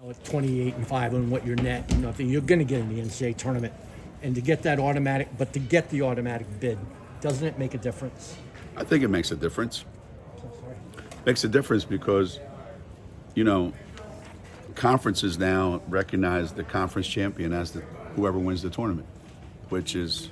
At 28-5 on what your net, you're going to get in the NCAA tournament, and to get that automatic, but to get the automatic bid, doesn't it make a difference? I think it makes a difference. Makes a difference because, conferences now recognize the conference champion as whoever wins the tournament, which is,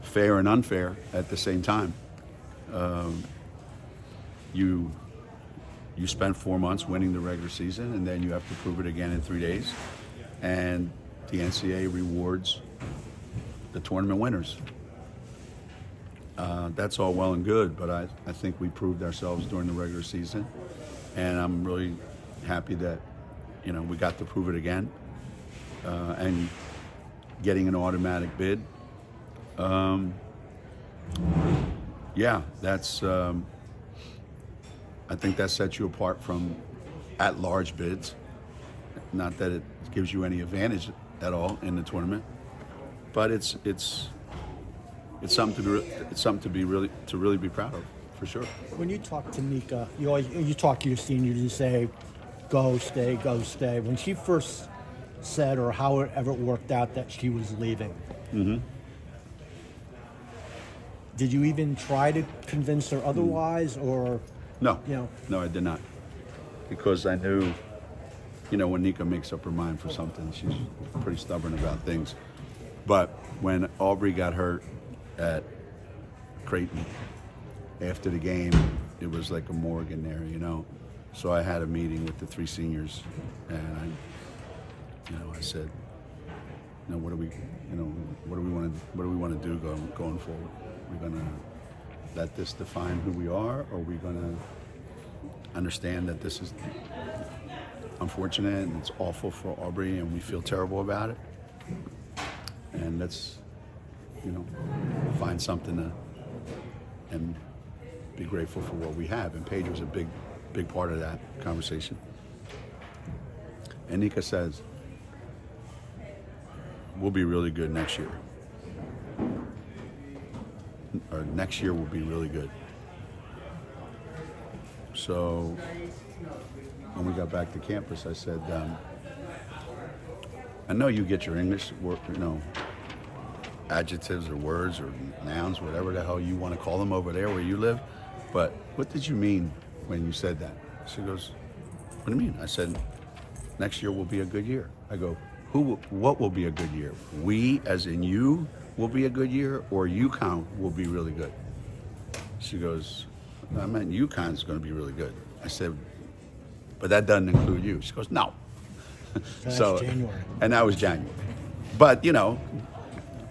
fair and unfair at the same time. You spend 4 months winning the regular season, and then you have to prove it again in 3 days. And the NCAA rewards the tournament winners. That's all well and good, but I think we proved ourselves during the regular season. And I'm really happy that, we got to prove it again. And getting an automatic bid. That's... I think that sets you apart from at-large bids. Not that it gives you any advantage at all in the tournament, but it's something to really be proud of, for sure. When you talk to Nika, you talk to your senior, you say, "Go, stay, go, stay." When she first said, or however it worked out, that she was leaving, did you even try to convince her otherwise, or? No, no, I did not, because I knew, when Nika makes up her mind for something, she's pretty stubborn about things. But when Aubrey got hurt at Creighton, after the game, it was like a morgue in there, So I had a meeting with the 3 seniors, and I said, what do we want to do going forward? We're gonna let this define who we are, or are we going to understand that this is unfortunate and it's awful for Aubrey and we feel terrible about it? And let's, find something and be grateful for what we have. And Paige was a big part of that conversation. And Nika says, we'll be really good next year. Or next year will be really good. So when we got back to campus, I said, I know you get your English work, adjectives or words or nouns, whatever the hell you want to call them over there where you live, but what did you mean when you said that? She goes, what do you mean? I said, next year will be a good year. I go, what will be a good year? We, as in you, will be a good year, or UConn will be really good? She goes, I meant UConn's going to be really good. I said, but that doesn't include you. She goes, no. So that's January. And that was January. But,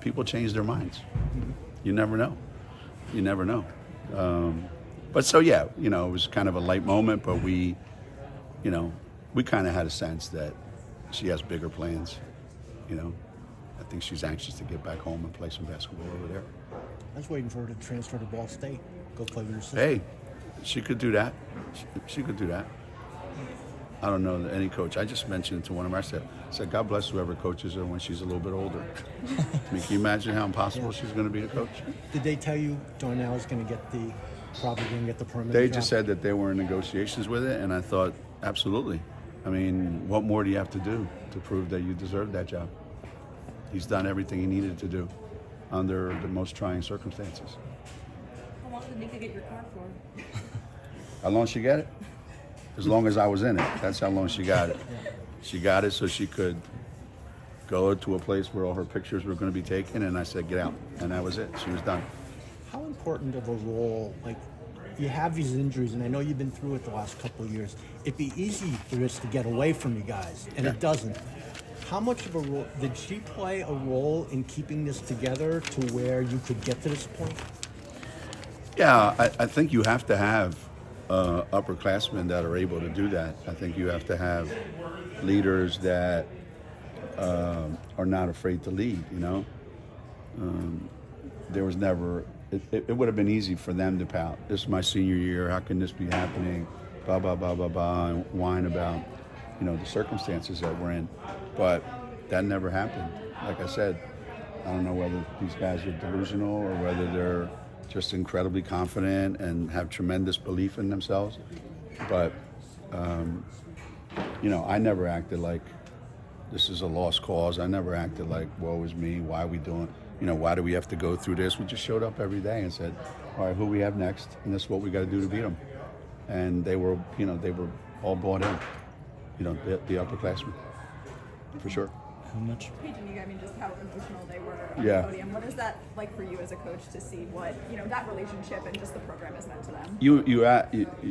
people change their minds. You never know. But so, it was kind of a light moment, but we kind of had a sense that she has bigger plans, I think she's anxious to get back home and play some basketball over there. I was waiting for her to transfer to Ball State, go play with her sister. Hey, she could do that. She could do that. I don't know any coach. I just mentioned it to one of our staff. I said, God bless whoever coaches her when she's a little bit older. Can you imagine how impossible she's going to be to coach? Did they tell you Darnell is going to probably going to get the permanent They job? just said that they were in negotiations with it, and I thought, absolutely. I mean, what more do you have to do to prove that you deserve that job? He's done everything he needed to do under the most trying circumstances. How long did Nika get your car for? How long she got it? As long as I was in it. That's how long she got it. She got it so she could go to a place where all her pictures were going to be taken, and I said, get out. And that was it. She was done. How important of a role, you have these injuries, and I know you've been through it the last couple of years. It'd be easy for this to get away from you guys, and it doesn't. How much of a role did she play a role in keeping this together to where you could get to this point? Yeah, I think you have to have upperclassmen that are able to do that. I think you have to have leaders that are not afraid to lead, There was never, it would have been easy for them to pout. This is my senior year, how can this be happening? Blah, blah, blah, blah, blah, and whine about, the circumstances that we're in. But that never happened. Like I said, I don't know whether these guys are delusional or whether they're just incredibly confident and have tremendous belief in themselves. But I never acted like this is a lost cause. I never acted like, woe is me, why are we doing, why do we have to go through this? We just showed up every day and said, all right, who we have next, and this is what we got to do to beat them. And they were all bought in, the upperclassmen, for sure. How much? Paige and Nika, just how emotional they were on Yeah. the podium. What is that like for you as a coach to see what, that relationship and just the program has meant to them?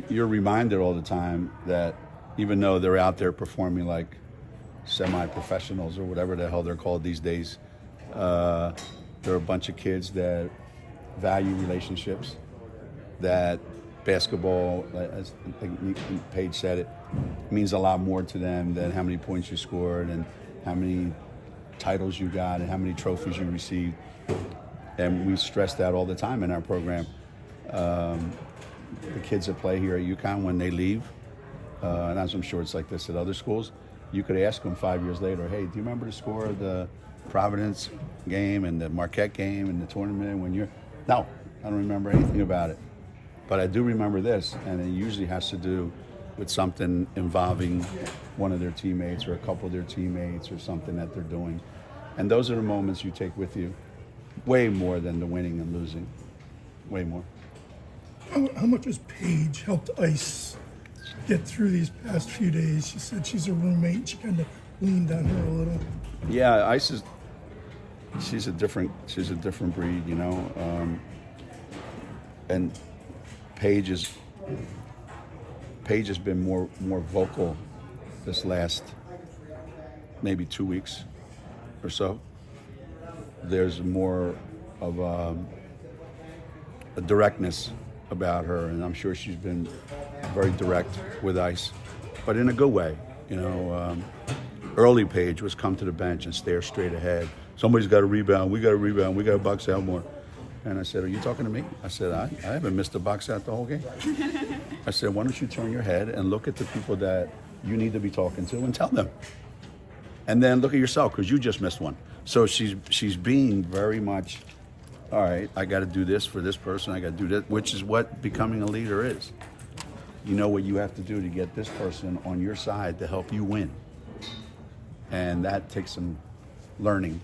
You're reminded all the time that even though they're out there performing like semi-professionals or whatever the hell they're called these days, they're a bunch of kids that value relationships, that basketball, as I think Paige said it, means a lot more to them than how many points you scored and how many titles you got and how many trophies you received. And we stress that all the time in our program. The kids that play here at UConn, when they leave, and as I'm sure it's like this at other schools, you could ask them 5 years later, hey, do you remember the score of the Providence game and the Marquette game and the tournament when you're... No, I don't remember anything about it. But I do remember this, and it usually has to do with something involving one of their teammates or a couple of their teammates or something that they're doing. And those are the moments you take with you way more than the winning and losing. Way more. How much has Paige helped Ice get through these past few days? She said she's a roommate. She kind of leaned on her a little. Yeah, Ice is... She's a different breed, and Paige has been more vocal this last maybe 2 weeks or so. There's more of a directness about her, and I'm sure she's been very direct with Ice, but in a good way. Early Paige was come to the bench and stare straight ahead. Somebody's got to rebound. We got to rebound. We got to box out more. And I said, are you talking to me? I said, I haven't missed a box out the whole game. I said, why don't you turn your head and look at the people that you need to be talking to and tell them. And then look at yourself, because you just missed one. So she's being very much, all right, I got to do this for this person. I got to do that, which is what becoming a leader is. You know what you have to do to get this person on your side to help you win. And that takes some learning.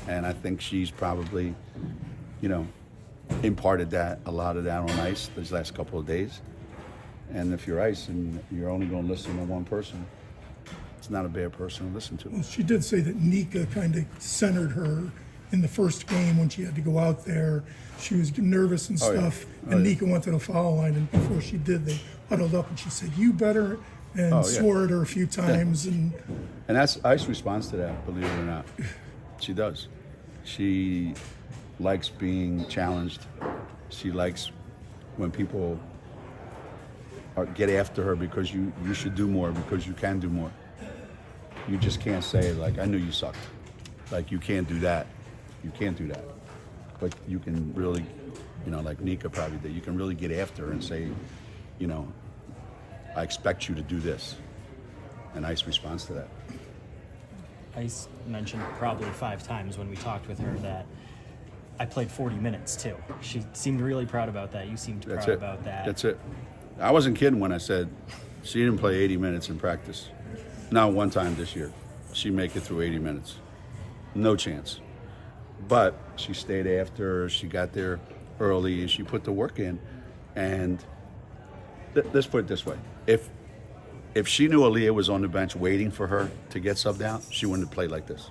And I think she's probably, imparted a lot of that on Ice these last couple of days. And if you're Ice and you're only going to listen to one person, it's not a bad person to listen to. Well, she did say that Nika kind of centered her in the first game when she had to go out there. She was nervous and stuff, and Nika went to the foul line, and before she did, they huddled up, and she said, "You better," and swore at her a few times. And that's Ice responds to that, believe it or not. She does. She likes being challenged. She likes when people get after her because you should do more, because you can do more. You just can't say, like, I knew you sucked. Like, you can't do that. You can't do that. But you can really, like Nika probably did, you can really get after her and say, I expect you to do this. And Ice responds to that. Ice mentioned probably 5 times when we talked with her that I played 40 minutes too. She seemed really proud about that. You seemed proud about that. That's it. I wasn't kidding when I said she didn't play 80 minutes in practice. Not one time this year. She make it through 80 minutes. No chance. But she stayed after, she got there early, and she put the work in. And let's put it this way. If she knew Aaliyah was on the bench waiting for her to get subbed out, she wouldn't have played like this.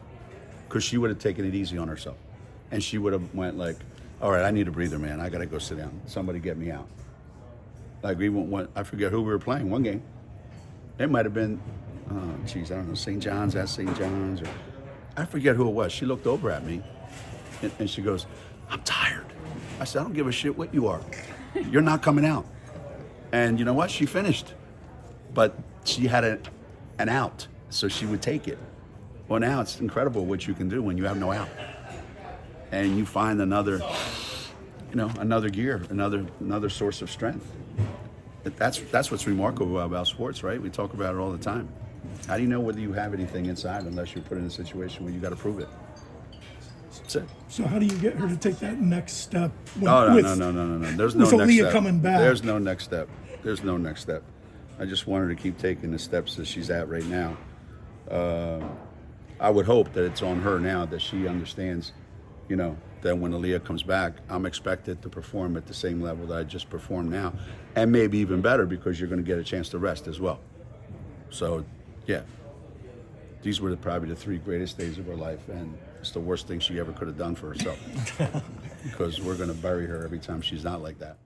Because she would have taken it easy on herself. And she would have went like, all right, I need a breather, man. I got to go sit down. Somebody get me out. Like even when, I forget who we were playing, one game. It might have been, I don't know, St. John's at St. John's. Or I forget who it was. She looked over at me and she goes, I'm tired. I said, I don't give a shit what you are. You're not coming out. And you know what? She finished. But she had an out, so she would take it. Well, now it's incredible what you can do when you have no out. And you find another gear, another source of strength. That's what's remarkable about sports, right? We talk about it all the time. How do you know whether you have anything inside unless you're put in a situation where you got to prove it? That's it. so how do you get her to take that next step? No. There's no with next Aaliyah step. coming back. There's no next step. There's no next step. I just want her to keep taking the steps that she's at right now. I would hope that it's on her now, that she understands, you know, that when Aaliyah comes back, I'm expected to perform at the same level that I just performed now, and maybe even better, because you're going to get a chance to rest as well. So, yeah, these were probably the 3 greatest days of her life, and it's the worst thing she ever could have done for herself, because we're going to bury her every time she's not like that.